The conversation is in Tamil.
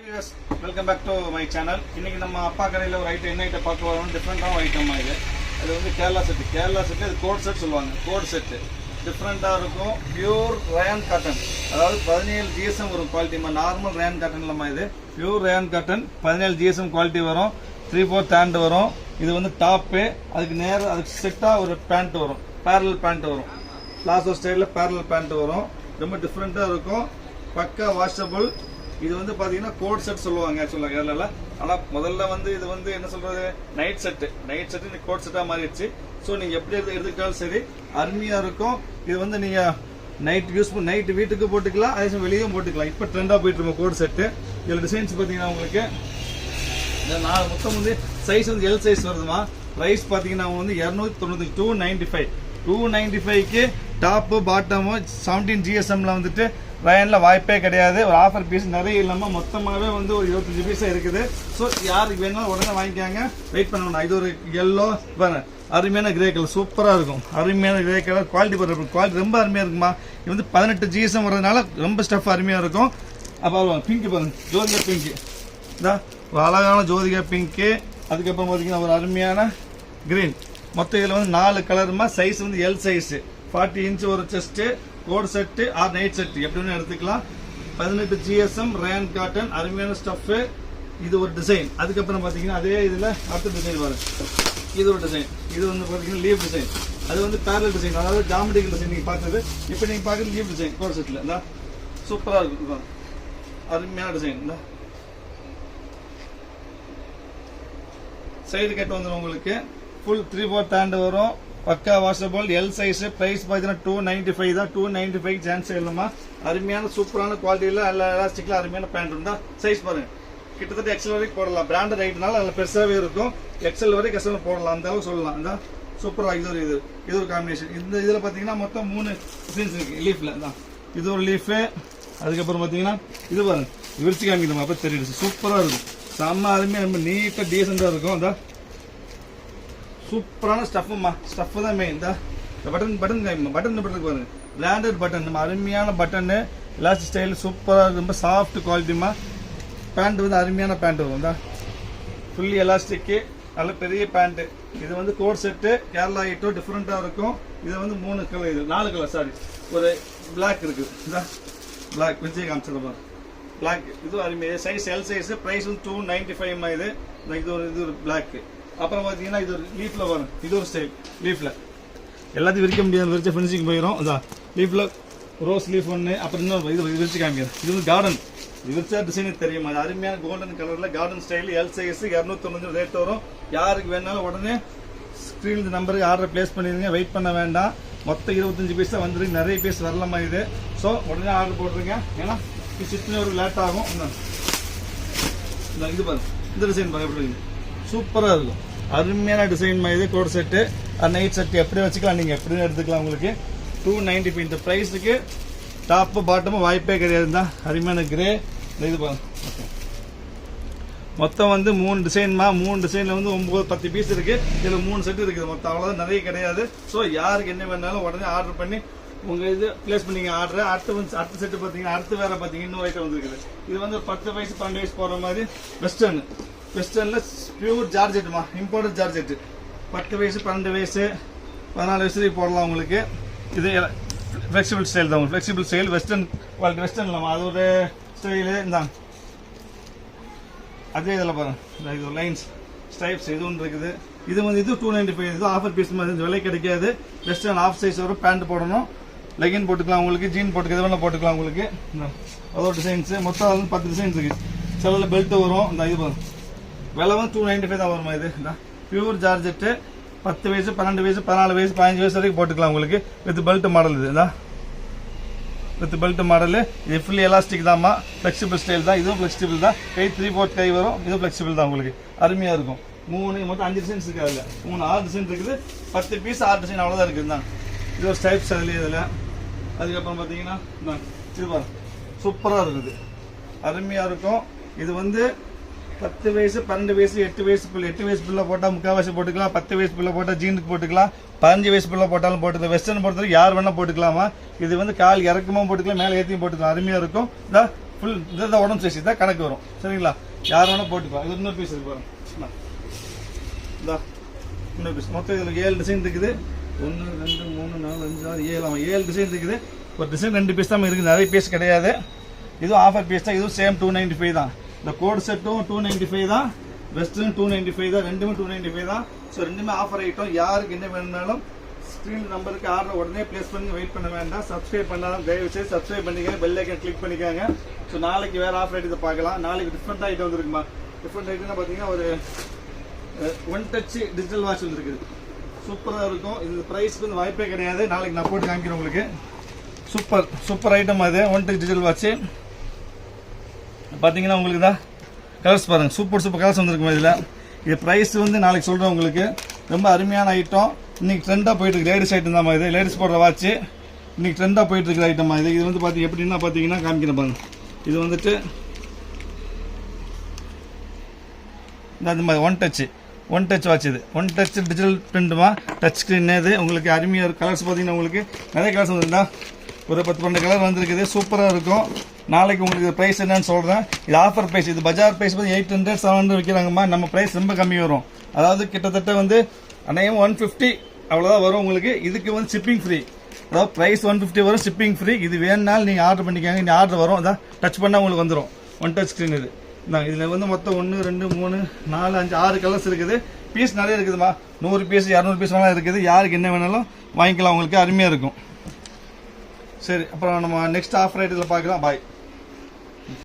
viewers, welcome back to my channel. இன்னைக்கு நம்ம அப்பா கடையில ஒரு ஐட்டம் என்ன ஐட்டம் பார்க்க வரோம். டிஃபரெண்டான ஐட்டமா இது. அது வந்து கேரளா செட். கேரளா செட் இது கோட் செட் சொல்லுவாங்க. Coat set. டிஃபரெண்டா இருக்கும். Pure rayon cotton. அதாவது 17 GSM வரும் குவாலிட்டி. நார்மல் ரயான் காட்டன்லமா இது. Pure rayon cotton 17 GSM quality வரும். 3/4 ஹேண்ட் வரும். இது வந்து டாப். அதுக்கு செட்டா ஒரு பேண்ட் வரும். parallel பேண்ட் வரும். பிளாசோ ஸ்டைல்ல parallel பேண்ட் வரும். ரொம்ப டிஃபரெண்டா இருக்கும். பக்கா வாஷபிள். இது வந்து பாத்தீங்கன்னா கோட் செட் சொல்லுவாங்க ஆக்சுவலா கேரளால. ஆனா முதல்ல வந்து இது வந்து என்ன சொல்றது நைட் செட் இன்னைக்கு கோட் செட்டா மாறிடுச்சு. ஸோ நீங்க எப்படி எடுத்துக்கிட்டாலும் சரி அருமையா இருக்கும். இது வந்து நீங்க நைட் வீட்டுக்கு போட்டுக்கலாம், அதே சமயம் வெளியும் போட்டுக்கலாம். இப்ப ட்ரெண்டா போயிட்டு இருக்கும் கோட் செட். இதுல டிசைன்ஸ் பாத்தீங்கன்னா உங்களுக்கு மொத்தம் வந்து சைஸ் வந்து எல் சைஸ் வருதுமா. பிரைஸ் பாத்தீங்கன்னா வந்து 295 295க்கு டாப் பாட்டம் 17 GSMல வந்துட்டு ரயான்ல வாய்ப்பே கிடையாது. ஒரு ஆஃபர் பீஸ் நிறைய இல்லாம மொத்தமாவே வந்து ஒரு 25 பீஸ் இருக்குது. ஸோ யாருக்கு வேணாலும் உடனே வாங்கிக்காங்க, வெயிட் பண்ணணும். இது ஒரு எல்லோ அருமையான கிரே கலர் சூப்பரா இருக்கும். அருமையான கிரே கலர் குவாலிட்டி ரொம்ப அருமையா இருக்குமா. இது வந்து 18 GSM வர்றதுனால ரொம்ப ஸ்டஃப் அருமையா இருக்கும். அப்புறம் பிங்க் பாருங்க, ஜோதிகா பிங்க், ஒரு அழகான ஜோதிகா பிங்க். அதுக்கப்புறம் பாத்தீங்கன்னா ஒரு அருமையான கிரீன். மொத்தம் இதுல வந்து 4 கலருமா. சைஸ் வந்து எல் சைஸ் 40 இன்ச் ஒரு chest. Coat set or night set எப்படின்னு எடுத்துக்கலாம். 18 GSM ரயான் காட்டன் அருமையான ஸ்டஃப். இது ஒரு டிசைன். அதுக்கப்புறம் பாத்தீங்கன்னா அதே இதுல அடுத்த டிசைன் பாருங்க. இது ஒரு டிசைன். இது வந்து பாத்தீங்கன்னா லீவ் டிசைன். அது வந்து பேரல் டிசைன், அதாவது ஜாமெட்ரிக்கல் டிசைன் நீங்க பார்த்தது. இப்போ நீங்க பாக்குறது லீவ் டிசைன் கோட் செட்ல சூப்பரா இருக்கும். அருமையான டிசைன். சைடு கட் வந்துடும் உங்களுக்கு. ஃபுல் 3/4 ஹேண்ட் வரும். பக்கா வாஷபிள் எல் சைஸ். பிரைஸ் பாத்தீங்கன்னா 295 தான். 295 சான்ஸ் இல்லமா. அருமையான சூப்பரான குவாலிட்டியில எலாஸ்டிக்ல அருமையான பேண்ட் இருந்தா. சைஸ் பாருங்க, கிட்டத்தட்ட எக்ஸல் வரைக்கும் போடலாம். பிராண்டட் ஐட்டனால அதுல பெருசாவே இருக்கும். எக்ஸல் வரைக்கும் கஸ்டமர் போடலாம், அந்த அளவுக்கு சொல்லலாம். இந்த சூப்பரா இது ஒரு காம்பினேஷன். இந்த இதுல பாத்தீங்கன்னா மொத்தம் 3 டிசைன்ஸ் இருக்கு லீஃப்ல. இது ஒரு லீஃப். அதுக்கப்புறம் பாத்தீங்கன்னா இது பாருங்க, விரிச்சு காமிக்கணும் அப்ப தெரியுது. சூப்பரா இருக்கும். செம்ம அருமையா ரொம்ப நீட்டா டீசெண்டா இருக்கும். சூப்பரான ஸ்டஃப்மா. ஸ்டஃப் தான் மெயின். பட்டன் பாருங்க, பிராண்டட் பட்டன். நம்ம அருமையான பட்டன், எலாஸ்டிக் ஸ்டைல் சூப்பரா இருக்கு. ரொம்ப சாஃப்ட் குவாலிட்டிமா. பேண்ட் வந்து அருமையான பேண்ட் வரும். ஃபுல்லி எலாஸ்டிக், நல்ல பெரிய பேண்ட். இது வந்து கோட் செட்டு கேரளா ஐட்டம் டிஃபரெண்டா இருக்கும். இது வந்து 3 கலர், இது 4 கலர் சாரி. ஒரு பிளாக் இருக்கு. பிளாக் விஜய் காமிச்சிருப்பாரு. பிளாக் இது அருமையா. Size L size. பிரைஸ் வந்து 295 இது ஒரு பிளாக். அப்புறம் பாத்தீங்கன்னா இது ஒரு லீஃப்ல வரும். இது ஒரு ஸ்டைல் லீஃப்ல. எல்லாத்தையும் விரிக்க முடியாது, விரிச்ச ஃபினிஷிங் போயிடும். லீஃப்ல ரோஸ் லீஃப் ஒன்று. அப்புறம் இன்னொரு இது விரிச்சு காமிக்கிறேன். இது வந்து கார்டன். இது விரிச்சா டிசைன் தெரியும். அது அருமையான கோல்டன் கலர்ல garden style L size 295 rate வரும். யாருக்கு வேணாலும் உடனே ஸ்கிரீன் நம்பருக்கு ஆர்டர் பிளேஸ் பண்ணிருங்க, வெயிட் பண்ண வேண்டாம். மொத்தம் 25 பீஸ் தான் வந்துருக்கு. நிறைய பீஸ் வரலாமா இது. ஸோ உடனே ஆர்டர் போட்டுருங்க. ஏன்னா சிட்டு ஒரு லேட் ஆகும். இது பாருங்க, இந்த டிசைன் பாருங்க, சூப்பரா இருக்கும். அருமையான டிசைன் இது கோட் செட்டு. நைட் செட் எப்படி வச்சுக்கலாம், நீங்க எப்படி எடுத்துக்கலாம். உங்களுக்கு 295 இந்த பிரைஸுக்கு டாப் பாட்டமும் வாய்ப்பே கிடையாது. அருமையான கிரே. இது பாருங்க, மொத்தம் வந்து 3 டிசைன்மா. 3 டிசைன்ல வந்து 9-10 பீஸ் இருக்கு. இதுல 3 செட் இருக்குது மொத்தம். அவ்வளவுதான், நிறைய கிடையாது. ஸோ யாருக்கு என்ன வேணாலும் உடனே ஆர்டர் பண்ணி உங்க இது பிளேஸ் பண்ணீங்க ஆர்டர். அடுத்த செட்டு பாத்தீங்கன்னா அடுத்து வேற பாத்தீங்கன்னா இன்னொரு ஐட்டம் வந்துருக்குது. இது வந்து 10 வயசு 12 வயசு போற மாதிரி வெஸ்டர்ன்ல பியூர் ஜார்ஜெட்மா, இம்போர்ட்டட் ஜார்ஜெட். 10 வயசு 12 வயசு 14 வயசு போடலாம் உங்களுக்கு. இது ஃபிளெக்சிபிள் ஸ்டைல் தான். Flexible style western quality. Western இல்லாம அது ஒரு ஸ்டைலு. அதே இதில் பாருங்க, இது லைன்ஸ் ஸ்டைப்ஸ் இது ஒன்று இருக்குது. இது வந்து இது 295. இது ஆஃபர் பீஸ் மாதிரி விலை கிடைக்காது. வெஸ்டர்ன் ஆஃப் சைஸ் வரும். பேண்ட் போடணும், லெகின் போட்டுக்கலாம் உங்களுக்கு, ஜீன் போட்டுக்க எது போட்டுக்கலாம் உங்களுக்கு. அதோட டிசைன்ஸ் மொத்தம் வந்து 10 டிசைன்ஸ் இருக்கு. சில பெல்ட் வரும். இது பாருங்க, விலை வந்து 295 தான் வருமா. இது பியூர் ஜார்ஜெட்டு. 10 வயசு 12 வயசு 14 வயசு 15 வயசு வரைக்கும் போட்டுக்கலாம் உங்களுக்கு. With belt model. இது வித் பெல்ட் மாடல். இது ஃபுல்லி எலாஸ்டிக் தான்மா. ஃபிளெக்சிபிள் ஸ்டைல் தான். இதுவும் ஃபிளெக்சிபிள் தான். கை 3/4 கை வரும். இதுவும் ஃபிளெக்சிபிள் தான் உங்களுக்கு. அருமையா இருக்கும். 3 மொத்தம் 5 டிசைன்ஸ் இருக்கு. அதுல 6 டிசைன் இருக்குது. 10 பீஸ் 6 டிசைன் அவ்வளவுதான் இருக்குது. இது ஒரு ஸ்டைப்ஸ் அதுல. இதுல அதுக்கப்புறம் பாத்தீங்கன்னா இது பாருங்க, சூப்பரா இருக்குது. அருமையா இருக்கும். இது வந்து 10 வயசு 12 வயசு 8 வயசு பிள்ளை போட்டா முக்கால்வாசி போட்டுக்கலாம். 10 வயசு பிள்ளை போட்டா ஜீனுக்கு போட்டுக்கலாம். 15 வயசு பிள்ளை போட்டாலும் போட்டுக்கலாம். வெஸ்டர்ன் பொறுத்தவரைக்கும் யார் வேணா போட்டுக்கலாமா. இது வந்து கால் இறக்கமும் போட்டுக்கலாம், மேலே ஏற்றியும் போட்டுக்கலாம். அருமையா இருக்கும். ஃபுல் இதுதான் உடம்பு சைஸ் தான் கணக்கு வரும் சரிங்களா. யார் வேணால் போட்டுக்கலாம். இது இன்னொரு பீஸ் இருக்கு பாருங்க. இந்தா இன்னொரு பீஸ். மொத்தம் இதில் 7 டிசைன் இருக்குது. 1 2 3 4 5 6 7 ஆமாம் 7 டிசைன் இருக்குது. ஒரு டிசைன் 2 பீஸ் தான் இருக்குது, நிறைய பீஸ் கிடையாது. இதுவும் ஆஃபர் பீஸ் தான். இதுவும் சேம் 295 தான். இந்த கோட் செட்டும் 295 தான், வெஸ்டர்ன் 295 தான், ரெண்டுமே 295 தான். ஸோ ரெண்டுமே ஆஃபர் ஐட்டம். யாருக்கு என்ன வேணும்னாலும் ஸ்க்ரீன் நம்பருக்கு ஆர்டர் உடனே பிளேஸ் பண்ணி வெயிட் பண்ண வேண்டாம். சப்ஸ்கிரைப் பண்ணாலும் தயவுசெய்து சப்ஸ்கிரைப் பண்ணிக்கங்க, பெல் ஐக்கன் கிளிக் பண்ணிக்கோங்க. ஸோ நாளைக்கு வேறு ஆஃபர் ஐட்டத்தை பார்க்கலாம். நாளைக்கு டிஃப்ரெண்ட் ஐட்டம் வந்துருக்குமா. டிஃப்ரெண்ட் ஐட்டம்னா பார்த்தீங்கன்னா ஒரு 1 டச் டிஜிட்டல் வாட்ச் வந்துருக்குது, சூப்பராக இருக்கும். இது ப்ரைஸ்க்கு வந்து வாய்ப்பே கிடையாது. நாளைக்கு நான் போட்டு காமிக்கிறேன் உங்களுக்கு. சூப்பர் ஐட்டம் அது 1 டச் டிஜிட்டல் வாட்ச்சு. பார்த்தீங்கன்னா உங்களுக்கு தான் கலர்ஸ் பாருங்கள், சூப்பர் கலர்ஸ் வந்துருக்குமா இதில். இது ப்ரைஸ் வந்து நாளைக்கு சொல்கிறேன் உங்களுக்கு. ரொம்ப அருமையான ஐட்டம். இன்னைக்கு ட்ரெண்டாக போயிட்டு இருக்கு லேடிஸ் ஐட்டம் தான் இது. லேடிஸ் போடுற வாட்ச் இன்னைக்கு ட்ரெண்டாக போயிட்டு இருக்கிற ஐட்டமா இது. இது வந்து பார்த்தீங்க எப்படின்னா பார்த்தீங்கன்னா காமிக்கிறேன் பாருங்க. இது வந்துட்டு இந்த மாதிரி 1 டச் வாட்ச். இது 1 டச் டிஜிட்டல் பிரிண்ட்டுமா, டச் ஸ்க்ரீன். இது உங்களுக்கு அருமையாக இருக்கும். கலர்ஸ் பார்த்தீங்கன்னா உங்களுக்கு நிறைய கலர்ஸ் வந்துருந்தா ஒரு 10-12 கலர் வந்துருக்குது, சூப்பராக இருக்கும். நாளைக்கு உங்களுக்கு ப்ரைஸ் என்னன்னு சொல்கிறேன். இது ஆஃபர் ப்ரைஸ். இது பஜார் ப்ரைஸ் வந்து 800 700 விற்கிறாங்கம்மா. நம்ம ப்ரைஸ் ரொம்ப கம்மி வரும். அதாவது கிட்டத்தட்ட வந்து அநேகம் 150 அவ்வளோதான் வரும் உங்களுக்கு. இதுக்கு வந்து ஷிப்பிங் ஃப்ரீ. அதாவது ப்ரைஸ் 150 வரும், ஷிப்பிங் ஃப்ரீ. இது வேணுனாலும் நீங்கள் ஆர்டர் பண்ணிக்காங்க. இந்த ஆர்டர் வரும், அதான் டச் பண்ணால் உங்களுக்கு வந்துடும். 1 டச் ஸ்க்ரீன் இது. இதில் வந்து மொத்தம் 1 2 3 4 5 6 கலர்ஸ் இருக்குது. பீஸ் நிறைய இருக்குதுமா. 100 பீஸ் 200 பீஸ் வேணாலும் இருக்குது. யாருக்கு என்ன வேணாலும் வாங்கிக்கலாம். உங்களுக்கு அருமையாக இருக்கும். சரி, அப்புறம் நம்ம நெக்ஸ்ட் ஆஃபர் ஐட்டத்தில் பார்க்கலாம். பாய்.